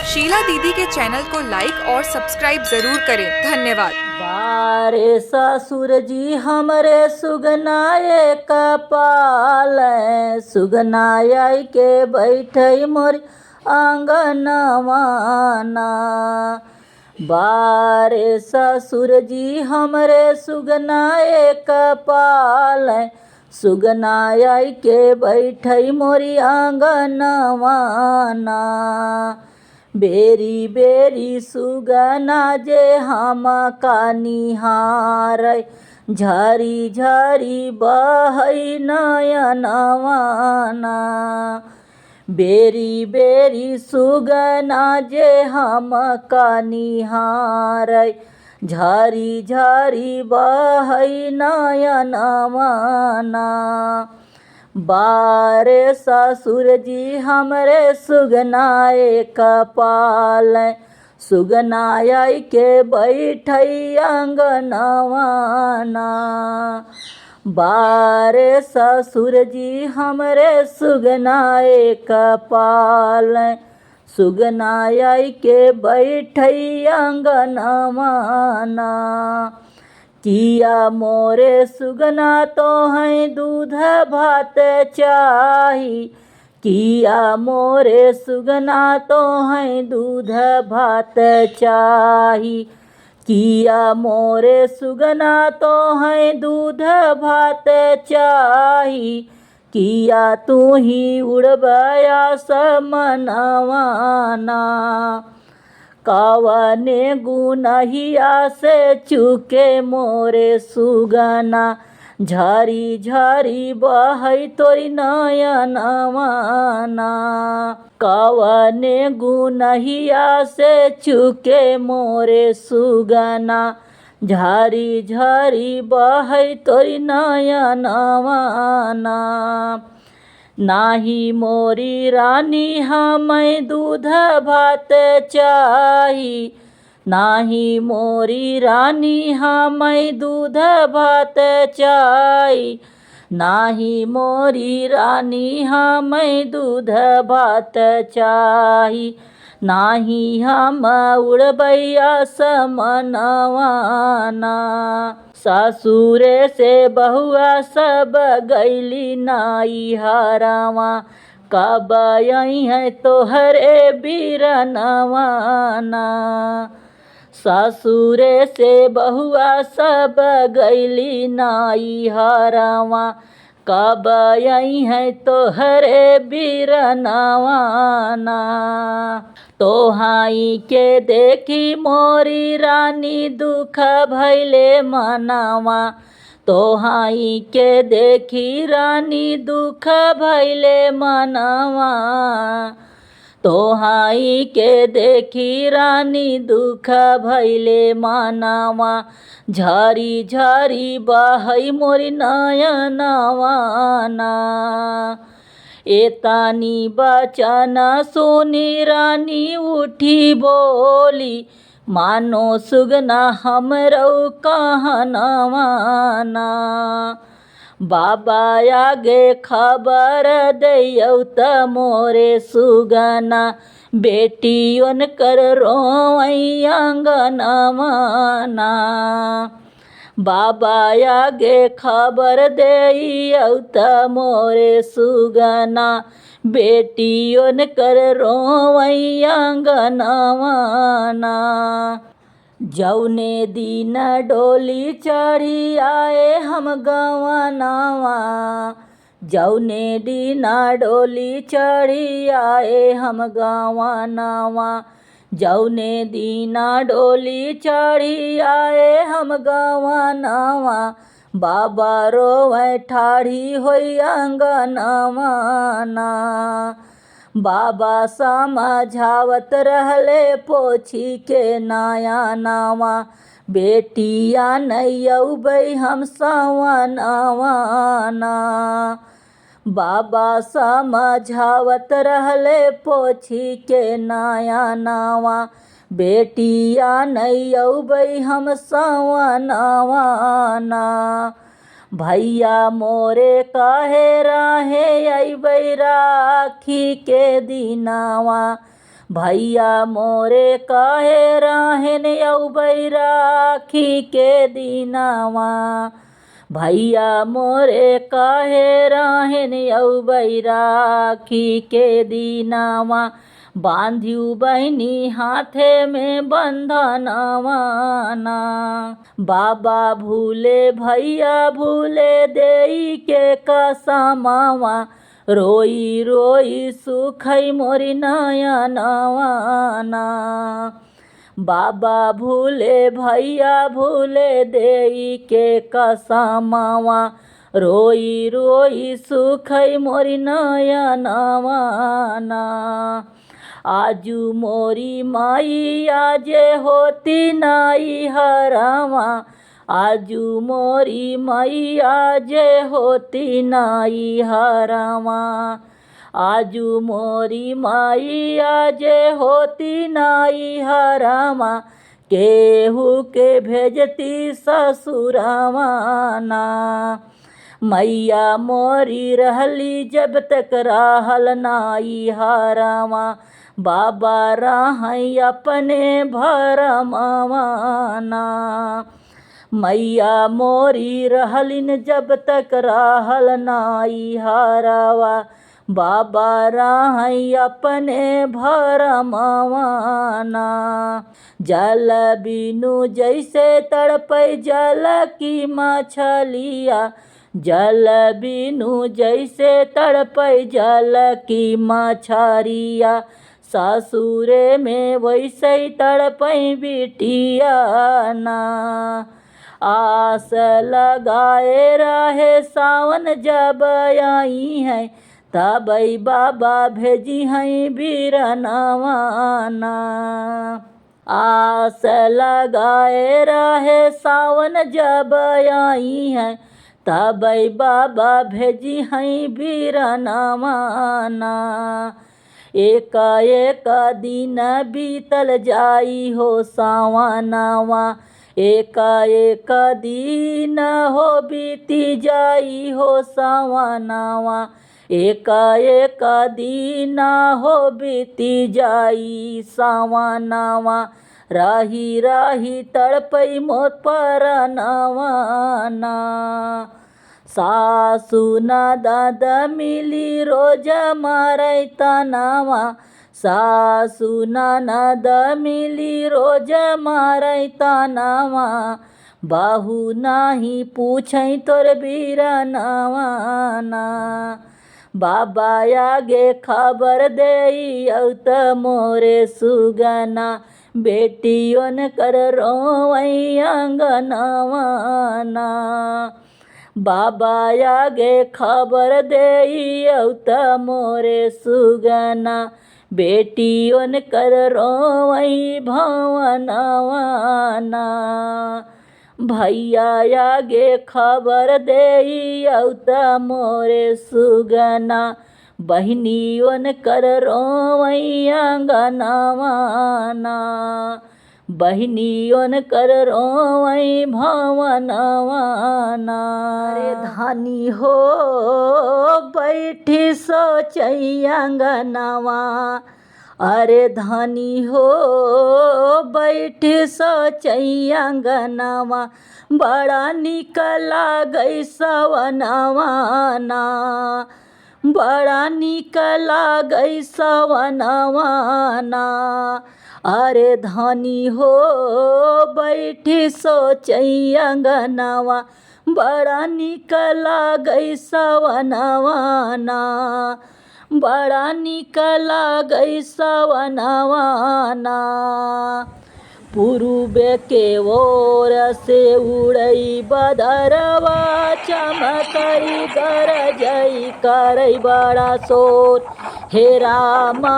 शीला दीदी के चैनल को लाइक और सब्सक्राइब जरूर करें। धन्यवाद। बारे ससुर जी हमरे सुगनाए कपाल, सुगनाय के बैठे मोर आंगनवाना। बारे ससुर जी हमरे सुगनाए कपाल, सुगनाय के बैठे मोरी आंगनवाना। बेरी बेरी सुगना जे हम का निहार, झरी झरी बहै नयनवाना। बेरी बेरी सुगना जे हम का निहार, झरी झरी बहै नयनवाना। बारे ससुर जी हमरे सुगनाए कपाल, सुगनाय के बैठै आंगनवाना। बारे ससुर जी हमरे सुगनाए कपाल, सुगनाय के बैठै आंगनवाना। किया मोरे सुगना तो हैं दूध भात चाही, किया मोरे सुगना तो हैं दूध भात चाही। किया मोरे सुगना तो हैं दूध भात चाही, किया तू ही उड़बया समनवाना। कवने गुनहिया से चुके मोरे सुगना, झरी झरी बहै तोरी नयनवाना। कवने गुनहिया से चुके मोरे सुगना, झरी झरी बहै तोरी नयनवाना। नाही मोरी रानी हमें दूध भात चाही, नाही मोरी रानी हमें दूध भात चाही। नाही मोरी रानी हमें दूध भात चाही, नाही हम उड़बैया समनवाना। ससुरे से बहुआ सब गैली नाई हरावा, कब आई है तोहरे बीरनवाना। ससुरे से बहुआ सब गैली नाई हरावा, कब आई है तोहरे बीरनवाना। तोहाई के देखी मोरी रानी दुख भैले मनावा, तोहाई के देखी रानी दुख भैले मनावा। तोहाई के देखी रानी दुख भैले मनावा, झरी झरी बहै मोरी नयनवाना। एतानी बचन सुनी रानी उठी बोली, मानो सुगना हमरो कहनवाना। बाबा आगे खबर दैयौ त मोरे सुगना, बेटियन कर रोई आंगनवाना। बाबा आगे खबर देइयौ त मोरे सुगना, बेटियन कर रोई आंगनवाना। जौने दिन डोली चढ़ी आए हम गवनवा, जौने दिन डोली चढ़ी आए हम गवनवा। जौने दीना डोली चढ़ी आए हम गवनवा, बाबा रोवे ठाढ़ी होई आंगनवाना। बाबा समझावत रहले पोछी के नयनवा, बेटिया नहीं अउबै हम सवनवाना। बाबा समझावत रहले पोछी के नयनवा, बेटिया नहीं अउबै हम सवनवाना। भैया मोरे काहे राहे अइबै राखी के दिनवा, भैया मोरे काहे राहन अउबै राखी के दिनावा। भैया मोरे काहे राहन अउबै राखी के दिनावा। बांधियु बहिनी हाथे में बंधनवा ना। बाबा भूले भैया भूले देई के कसमवा। रोई रोई सुखई मोरी नयनवा ना। बाबा भूले भैया भूले देई के कसमवा। रोई रोई सुखई मोरी नयनवा ना। आजू मोरी माई आजे होती नाई हरावा। आजू मोरी माई आजे होती नाई हरावा। आजू मोरी माई आजे होती नाई हरावा। केहू के भेजती ससुरावा ना। मैया मोरी रहली जब तक रहल नाई हरावा। बाबा राहई अपने भरमवा ना। मैया मोरी रहलिन जब तक रहल नाई हरावा। बाबा राहई अपने भरमवा ना। जल बिनु जैसे तड़पै जल की मछलिया। जल बिनु जैसे तड़पै जल की मछरिया। ससुरे में वैसे तड़पै बिटिया ना। आस लगाए रहे सावन जब आई है। तबै बाबा भेजी हैं बीरनवा ना। आस लगाए रहे सावन जब आई है। तबै बाबा भेजी हैं बीरनवा ना। एक एक दिन बीतल जाई हो सावनवा। एक एक दिन हो बीती जाई हो सावनवा। एक एक दिन हो बीती जाई सावनवा। रही रही तड़पै मोर परनवा ना। सासु ननद मिली रोज मारै तनवा। सासु ननद मिली रोज मारै तनवा। बहू नाही पूछै तोर बीरनवा ना। बाबा आगे खबर देई औत मोरे सुगना। बेटियों कर रोवै अंगनवा ना। बाबा आगे खबर देई औत मोरे सुगना। बेटियों कर रोवै भवनवा ना। भैया आगे खबर देई औत मोरे सुगना। बहिनियों कर रोवै अंगनवा ना। बहिनियों कर रोवै भवनवा ना। अरे धानी हो बैठी सोचै अंगनवा। अरे धानी हो बैठी सोचै अंगनवा। बड़ा निक लागै सवनवा ना। बड़ा निक लागै सवनवा ना। अरे धानी हो बैठी सोचै अंगनवा। बड़ा निक लागै सवनवा ना। बड़ा निक लागै सवनवा ना। पूर्वे के ओर से उड़ै बदरवा। चमकै गरजै करै बड़ा शोर। हे रामा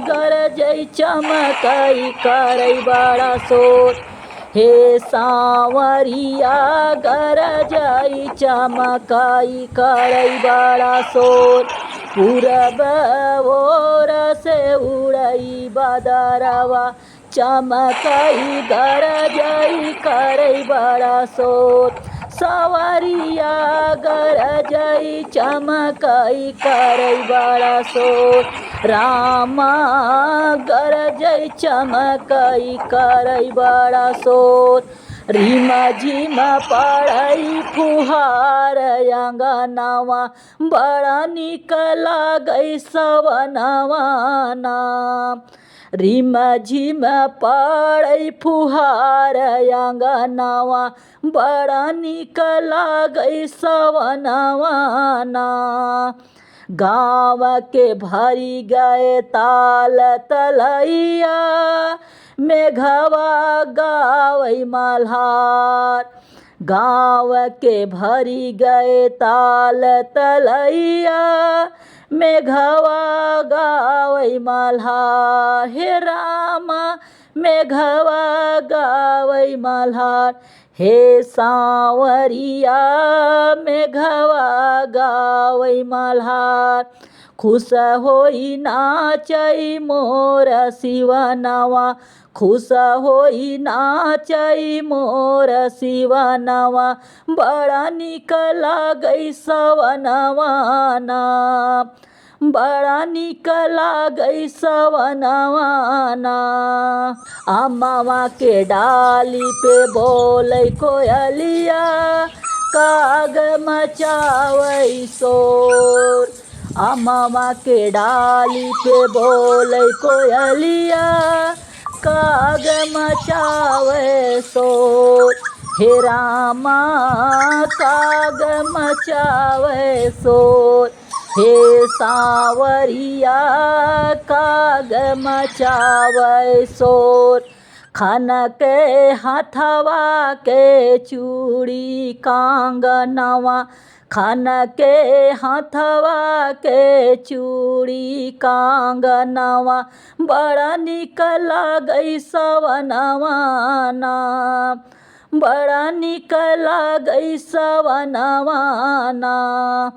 गरजै चमकै करै बड़ा शोर। हे सांवरिया गरजै चमकै करै बड़ा शोर। पूरब ओर से उड़ै बदरवा। चमकै गरजै करै बड़ा शोर। सवरिया गरजई चमकई करई बड़ा सोर रामा गरजई चमकई करई बड़ा सोर रिम झिम पड़ई फुहार अंगनवा बड़ा निक लागई सवनवा नाम रिम झिम पड़ई फुहार अंगनवा बड़ा निक लागई सवनवा नाम गाँव के भरी गए ताल तलैया मेघवा गावई मल्हार गाँव के भरी गए ताल तलैया मेघवा गावई मल्हार हे रामा मेघवा गावई मल्हार हे सांवरिया मेघवा गावई मल्हार खुश होई नाचई मोर शिवनवा खुश होई नाचई मोर शिवनवा बड़ा निक लागई सवनवा नाम बड़ा निक लागई सवनवा नाम अम्मावा के डाली पे बोलै कोयलिया काग मचावई शोर अम्मावा के डाली पे बोलै कोयलिया काग मचावे शोर हे रामा काग मचावे शोर हे सांवरिया काग मचावे शोर खन के हथवा के चूड़ी कांगनवा खन के हथवा के चूड़ी कांगनवा बड़ा निक लागई सवनवा नाम बड़ा निक लागई सवनवा नाम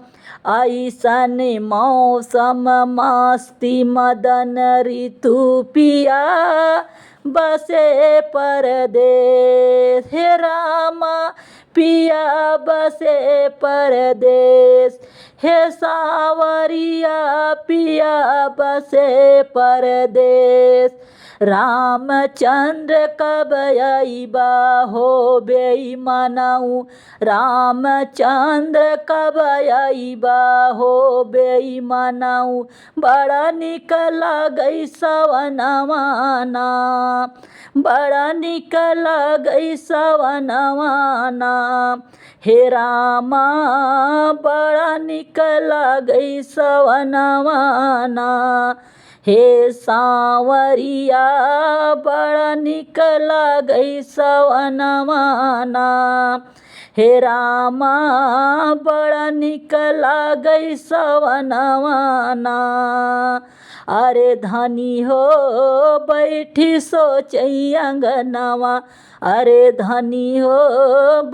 ऐसन मौसम मस्ती मदन ऋतु पिया बसे परदेस हे रामा पिया बसे परदेस हे सावरिया पिया बसे परदेस रामचंद्र कब अइबा हो बेईमानऊ रामचंद्र कब अइबा हो बेईमानऊ बड़ा निक लागई सवनवा नाम बड़ा निक लागई सवनवा नाम हे रामा बड़ा निक लागई सवनवा नाम हे सांवरिया बड़ा निक लागई सवनवा नाम हे रामा बड़ा निक लागई सवनवा नाम अरे धनी हो बैठी सोचई अंगनवा अरे धनी हो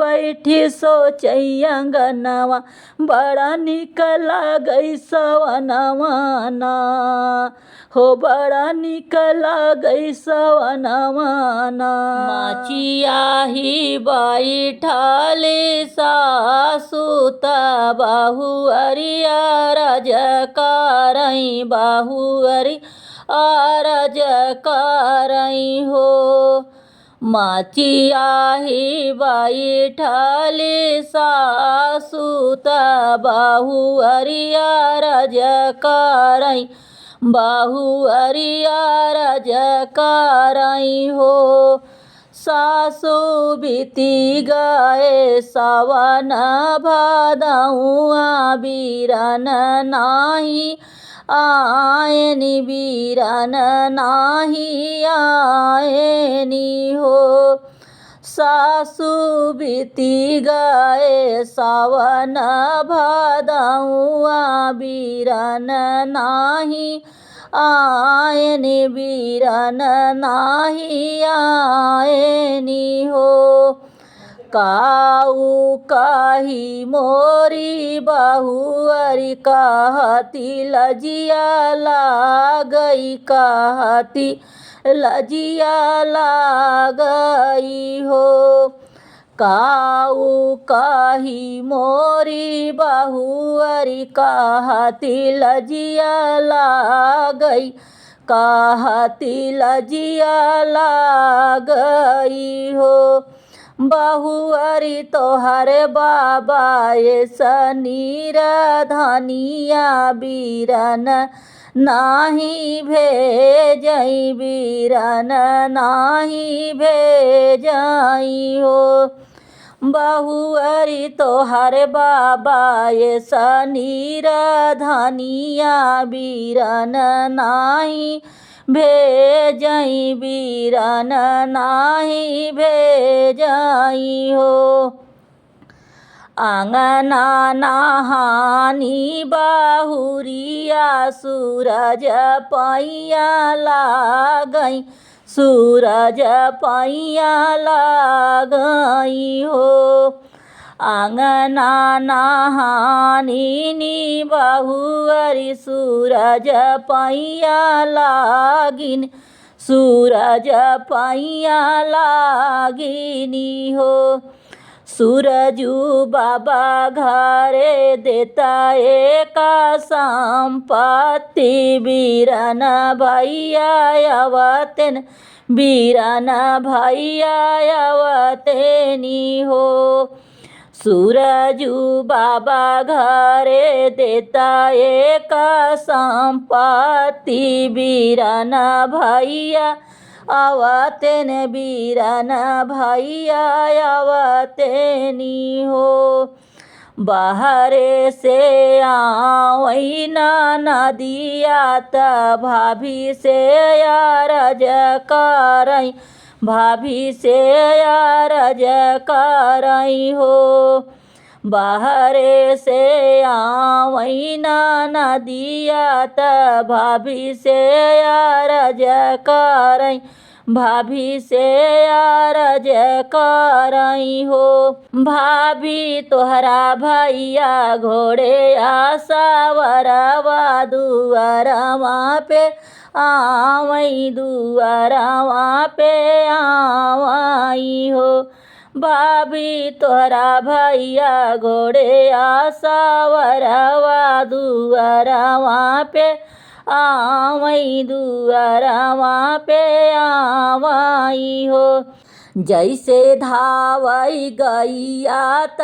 बैठी सोचई अंगनवा बड़ा निक लागई सवनवा हो बड़ा निक लागई सवनवा माचिया ही बैठाले सासुत बहुअरिया रजकारई बहुअरी अरज करई हो माचिया ही बैठाले सासुत बहुअरिया रज करई बहुअरिया रज करई हो सासु बीती गए सवन भादउआ बीरन नाही आयनी बीरन नाही आयनी हो सासु बीती गए सावन भादउआ बीरन नाही आयनी बीरन नाही आयनी हो काऊ काही मोरी बहुअरी कहती लजिया लागई कहती लजिया लागई हो काऊ कही मोरी बहुअरी कहती लजिया लागई, कहती लजिया लागई हो। बहुअरी तोहरे बाबा ये सनीर धनिया बीरन नाही भेजई, बीरन नाही भेजई हो। बहुअरी तोहरे बाबा ये सनीर धनिया बीरन नाही भेजई, बीरन नाही भेजई हो। आंगना नहानी बहुरिया सूरज पैया लागई, सूरज पैया लागई हो। आंगना नहानी नी बहुअरी सूरज पैया लागिन, सूरज पैया लागिनी हो। सूरजू बाबा घरे देता एक संपत्ति, बीरन भैया अवतेन, बीरन भैया अवतेनी हो। सूरजू बाबा घरे देता एक संपत्ति, बीरन भैया अवतेन, बीरन भैया अवतेनी हो। बाहरे से आवई नदिया त भाभी से अरज करई, भाभी से अरज करई हो। बाहरे से आवई नदिया त भाभी से अरज करई, भाभी से अरज करई हो। भाभी तोहरा भैया घोड़े आसावरवा दुआरवा पे आवई, दुआरवा पे आवई हो। भाभी तोहरा भैया घोड़े आसावरवा दुआरवा पे आवई, दुआरवा पे आवई हो। जैसे धावई गैया त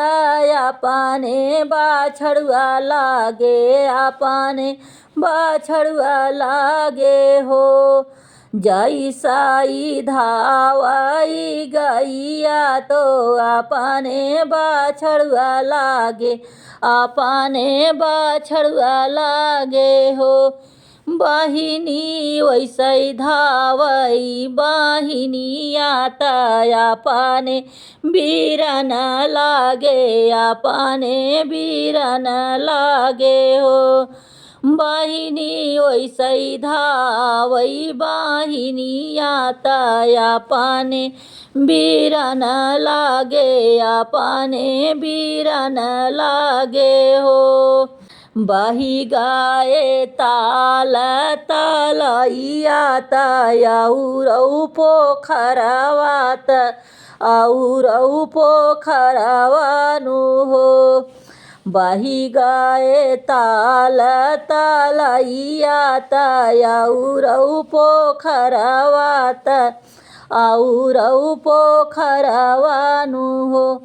अपने बाछड़ुआ लागे, अपने बाछड़ुआ लागे हो। जैसाई धावई गैया तो अपने बाछड़ुआ लागे, अपने बाछड़ुआ लागे हो। बहिनी वैसे धावई बहिनिया त अपने बीरन लागे, अपने बीरन लागे हो। बहिनी वैसे धावई बहिनिया त अपने बीरन लागे, अपने बीरन लागे हो। बही गाए ताल तलैया त औरौ पोखरवा त औरौ पोखरवा नु हो। बही गाए ताल तलैया त औरौ पोखरवा त औरौ पोखरवा नु हो।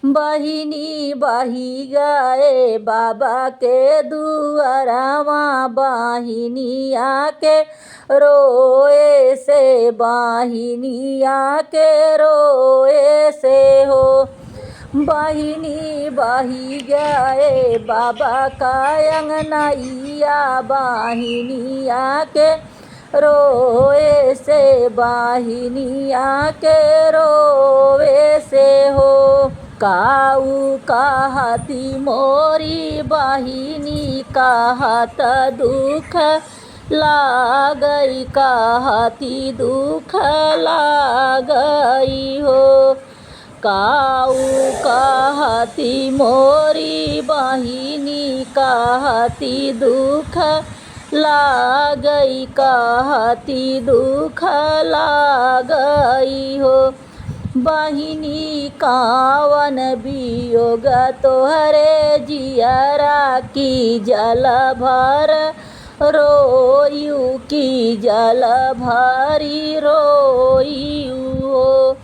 बहिनी बही गए बाबा के दुआरवा, बहिनिया के रोए से, बहिनिया के रोए से हो। बहिनी बही गए बाबा का अंगनैया, बहिनिया के रोए से, बहिनिया के रोए से हो। काऊ कहती मोरी बहिनी कहत दुख लागई, कहती दुख लागई हो। काऊ कहती मोरी बहिनी कहती दुख लागई, कहती दुख लागई हो। बहिनी कावन वियोग तोहरे जियरा की जल भर रोयू की जल भरी रोयू हो।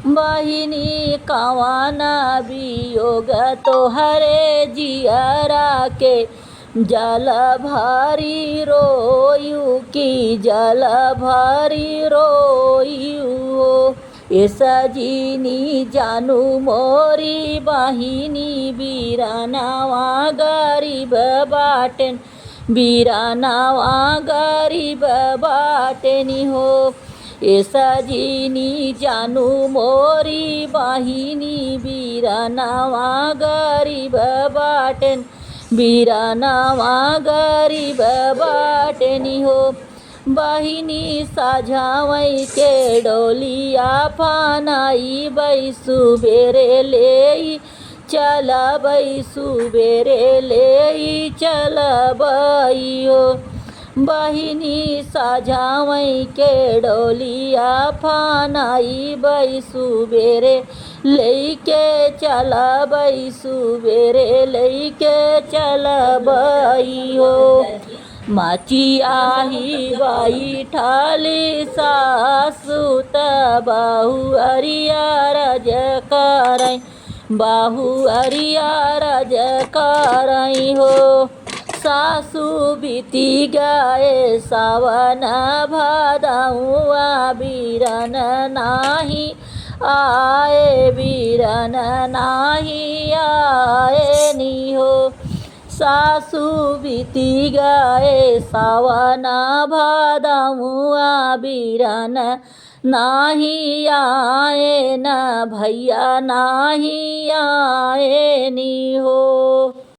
बहिनी कावन वियोग तोहरे जियरा के जल भरी रोयू की जल भरी रोयू हो। ए सजिनी जानू मोरी बहिनी बीरानावा गरीब बाटेन बीरानावा गरीब बाटेनी हो। ए सजिनी जानू मोरी बहिनी बीरानावा गरीब बाटेन बीरानावा गरीब बाटेनी हो। बहिनी साझावई के डोलिया फानाई बई सुबेरे ले चल बई सुबेरे ले चल बई हो। बहिनी साझावई के डोलिया फानाई बई सुबेरे लेके चल बई सुबेरे लेके चल बई हो। माची आही बाई ठाली सासु त बाहु अरिया रज करई बाहु अरिया रज करई हो। सासु बीती गए सावन भादउआ बीरन नाही आए बीरन नाही आए नी हो। सासु बीती गए सावन भादउआ बीरन नाही आए न भैया नाही आए नी हो।